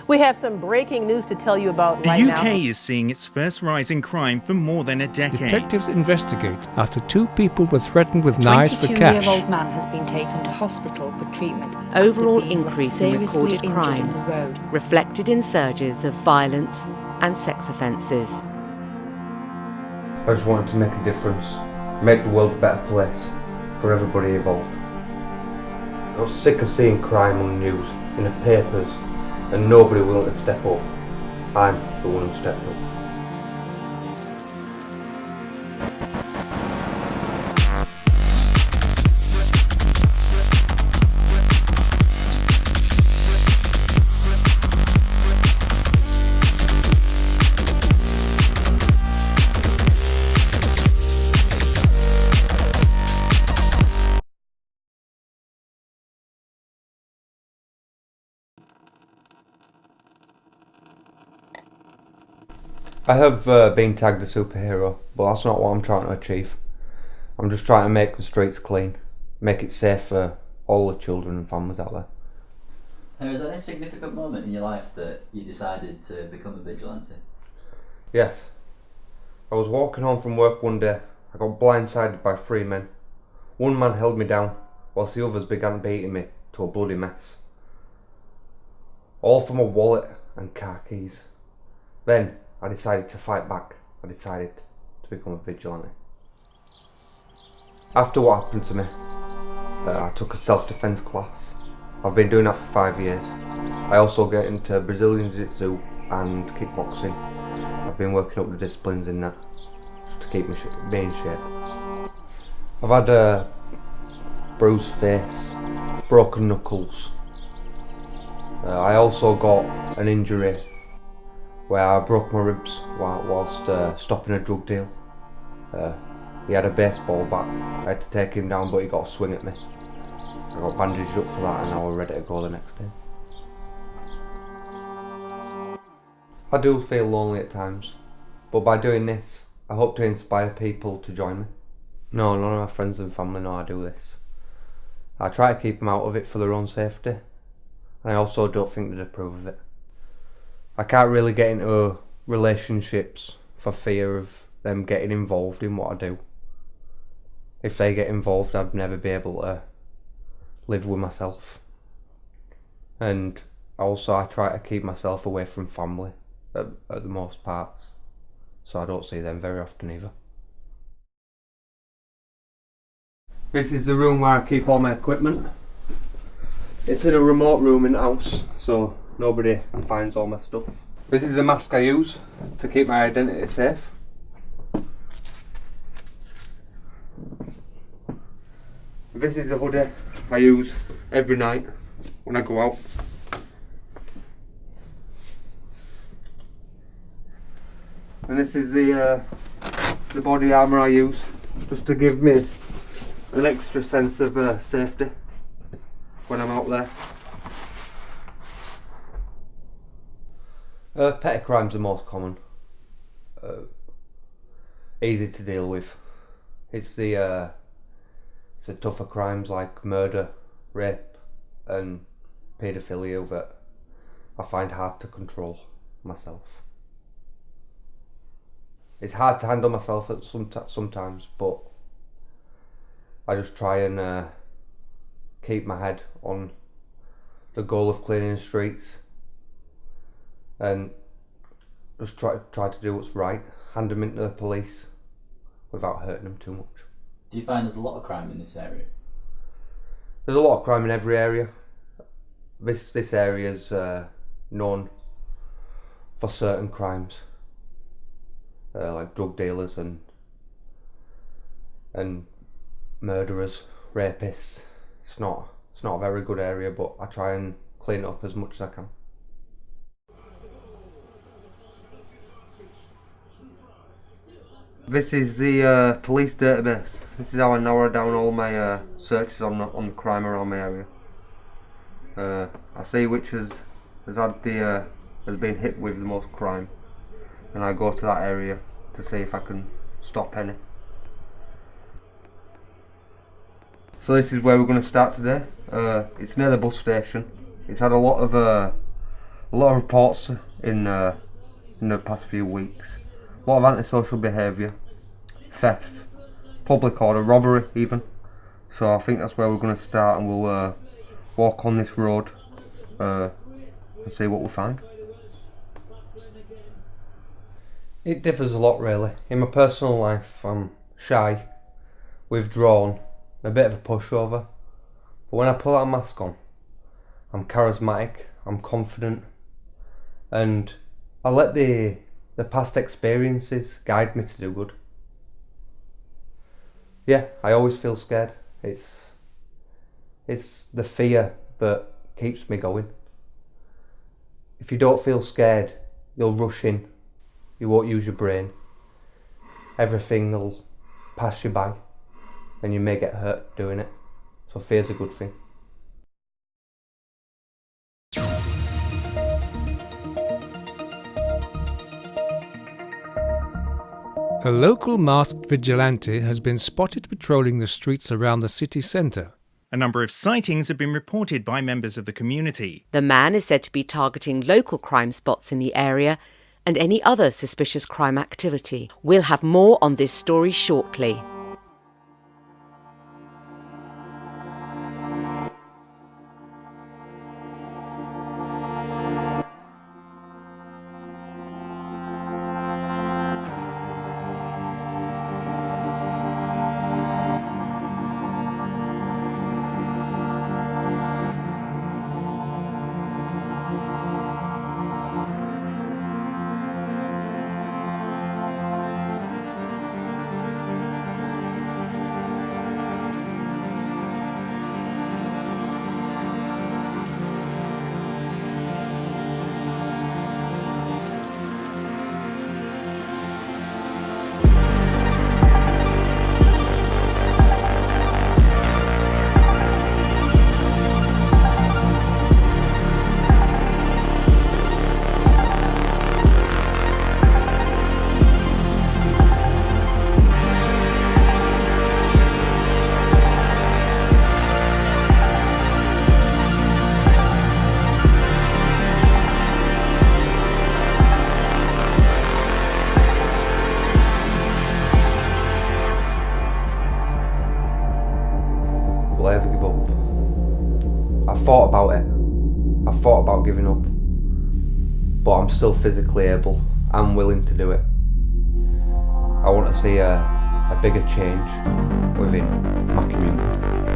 We have some breaking news to tell you about The right now. UK is seeing its first rise in crime for more than a decade. Detectives investigate after two people were threatened with knives for cash. A 22-year-old man has been taken to hospital for treatment. Overall after being increase left in seriously recorded injured crime, in the road. reflected in surges of violence and sex offences. I just wanted to make a difference, make the world a better place for everybody involved. I was sick of seeing crime on the news, in the papers, and nobody willing to step up. I'm the one who stepped up. I have been tagged a superhero, but that's not what I'm trying to achieve. I'm just trying to make the streets clean, make it safe for all the children and families out there. Was that a significant moment in your life that you decided to become a vigilante? Yes. I was walking home from work one day. I got blindsided by three men. One man held me down, whilst the others began beating me to a bloody mess. All for my wallet and car keys. Then I decided to fight back. I decided to become a vigilante. After what happened to me, I took a self-defense class. I've been doing that for 5 years. I also get into Brazilian Jiu-Jitsu and kickboxing. I've been working up the disciplines in that, just to keep me in shape. I've had a bruised face, broken knuckles. I also got an injury where I broke my ribs whilst stopping a drug deal. He had a baseball bat. I had to take him down, but he got a swing at me. I got bandaged up for that, and I was ready to go the next day. I do feel lonely at times, but by doing this, I hope to inspire people to join me. No, none of my friends and family know I do this. I try to keep them out of it for their own safety, and I also don't think they'd approve of it. I can't really get into relationships for fear of them getting involved in what I do. If they get involved, I'd never be able to live with myself. And also I try to keep myself away from family at the most parts, so I don't see them very often either. This is the room where I keep all my equipment. It's in a remote room in the house, so nobody finds all my stuff. This is the mask I use to keep my identity safe. This is the hoodie I use every night when I go out. And this is the body armour I use, just to give me an extra sense of safety when I'm out there. Petty crimes are most common. Easy to deal with. It's the tougher crimes like murder, rape and paedophilia that I find hard to control myself. It's hard to handle myself at sometimes, but I just try and keep my head on the goal of cleaning the streets and just try to do what's right, hand them into the police without hurting them too much. Do you find there's a lot of crime in this area? There's a lot of crime in every area. This area is known for certain crimes, like drug dealers and murderers, rapists. It's not a very good area, but I try and clean it up as much as I can. This is the police database. This is how I narrow down all my searches on the crime around my area. I see which has been hit with the most crime, and I go to that area to see if I can stop any. So this is where we're going to start today. It's near the bus station. It's had a lot of a lot of reports in the past few weeks. A lot of antisocial behaviour, theft, public order, robbery even. So I think that's where we're going to start, and we'll walk on this road and see what we find. It differs a lot really. In my personal life I'm shy, withdrawn, a bit of a pushover. But when I pull that mask on, I'm charismatic, I'm confident, and I let the past experiences guide me to do good. Yeah, I always feel scared. It's the fear that keeps me going. If you don't feel scared, you'll rush in. You won't use your brain. Everything will pass you by, and you may get hurt doing it. So fear's a good thing. A local masked vigilante has been spotted patrolling the streets around the city centre. A number of sightings have been reported by members of the community. The man is said to be targeting local crime spots in the area and any other suspicious crime activity. We'll have more on this story shortly. Will I ever give up? I thought about it. I thought about giving up. But I'm still physically able and willing to do it. I want to see a bigger change within my community.